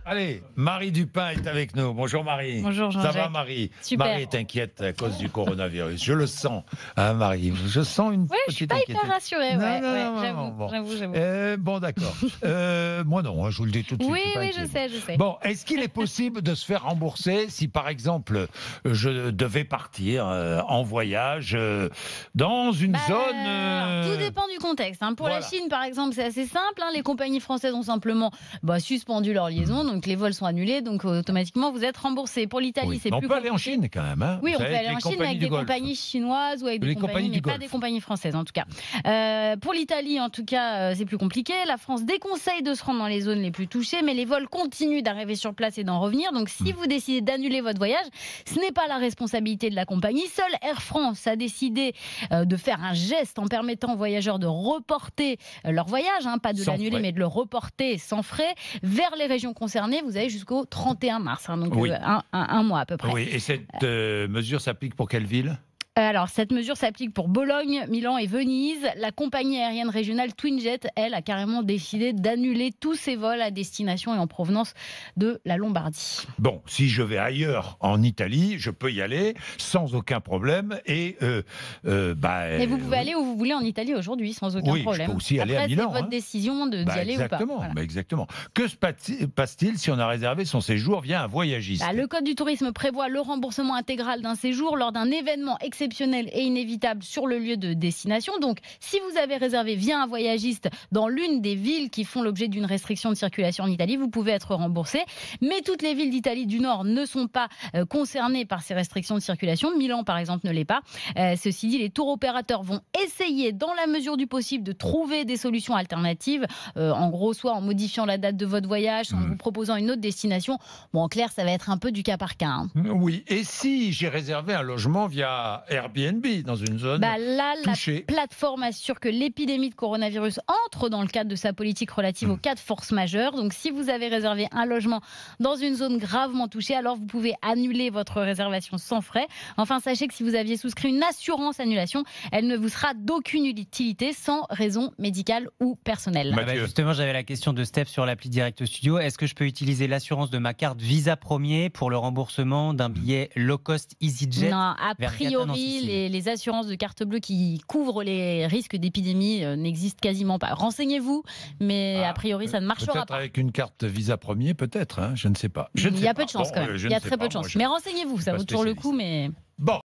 Allez, Marie Dupin est avec nous. Bonjour Marie. Bonjour Ça Jean-Jacques. va Marie? Super. Marie est inquiète à cause du coronavirus. Je le sens, hein, Marie. Je sens une Ouais, je suis petite pas inquiétude. hyper rassurée. Non, J'avoue. bon. J'avoue. Bon, d'accord. Moi non, je vous le dis tout de suite. Oui, je suis pas oui, inquiet. je sais. Bon, est-ce qu'il est possible de se faire rembourser si, par exemple, je devais partir en voyage dans une zone... alors, tout dépend du contexte. Hein. Pour voilà. la Chine, par exemple, c'est assez simple. Hein. Les compagnies françaises ont simplement suspendu leur liaison, donc les vols sont annulés, donc automatiquement vous êtes remboursé. Pour l'Italie, Oui. c'est Mais plus on peut aller en compliqué. Chine quand même. Hein. Oui, Vous on peut savez, aller avec en les Chine compagnies avec du des Golfe. compagnies chinoises ou avec Les des compagnies compagnies, du mais pas Golfe. des compagnies françaises en tout cas. Pour l'Italie, en tout cas, c'est plus compliqué. La France déconseille de se rendre dans les zones les plus touchées, mais les vols continuent d'arriver sur place et d'en revenir. Donc si vous décidez d'annuler votre voyage, ce n'est pas la responsabilité de la compagnie. Seule Air France a décidé de faire un geste en permettant aux voyageurs de reporter leur voyage, hein, pas de Sans l'annuler, frais. mais de le reporter sans frais vers les régions concernées. Vous avez jusqu'au 31 mars, hein, donc Oui. un mois à peu près. Oui, et cette mesure s'applique pour quelle ville? Alors, cette mesure s'applique pour Bologne, Milan et Venise. La compagnie aérienne régionale Twinjet, elle, a carrément décidé d'annuler tous ses vols à destination et en provenance de la Lombardie. Bon, si je vais ailleurs en Italie, je peux y aller sans aucun problème. Et Mais vous pouvez aller où vous voulez en Italie aujourd'hui sans aucun oui, problème. je peux aussi aller à Après, Milan, c'est votre hein. décision d'y aller ou pas. Exactement, Voilà. exactement. Que se passe-t-il si on a réservé son séjour via un voyagiste? Le Code du tourisme prévoit le remboursement intégral d'un séjour lors d'un événement exceptionnel et inévitable sur le lieu de destination. Donc, si vous avez réservé via un voyagiste dans l'une des villes qui font l'objet d'une restriction de circulation en Italie, vous pouvez être remboursé. Mais toutes les villes d'Italie du Nord ne sont pas concernées par ces restrictions de circulation. Milan, par exemple, ne l'est pas. Ceci dit, les tours opérateurs vont essayer, dans la mesure du possible, de trouver des solutions alternatives. En gros, soit en modifiant la date de votre voyage, soit en vous proposant une autre destination. Bon, en clair, ça va être un peu du cas par cas. Hein. Oui, et si j'ai réservé un logement via Airbnb dans une zone touchée? La plateforme assure que l'épidémie de coronavirus entre dans le cadre de sa politique relative aux cas de force majeure. Donc, si vous avez réservé un logement dans une zone gravement touchée, alors vous pouvez annuler votre réservation sans frais. Enfin, sachez que si vous aviez souscrit une assurance annulation, elle ne vous sera d'aucune utilité sans raison médicale ou personnelle. Justement, j'avais la question de Steph sur l'appli Direct Studio. Est-ce que je peux utiliser l'assurance de ma carte Visa Premier pour le remboursement d'un billet low cost EasyJet? Non, a vers priori, Sicile. les assurances de carte bleue qui couvrent les risques d'épidémie n'existent quasiment pas. Renseignez-vous, mais a priori, ça ne marchera Peut-être pas. avec une carte Visa Premier, peut-être, hein, je ne sais pas. Il y a peu de chance quand même. Il y a très peu de chance. Mais renseignez-vous, ça vaut toujours le coup. Mais... Bon.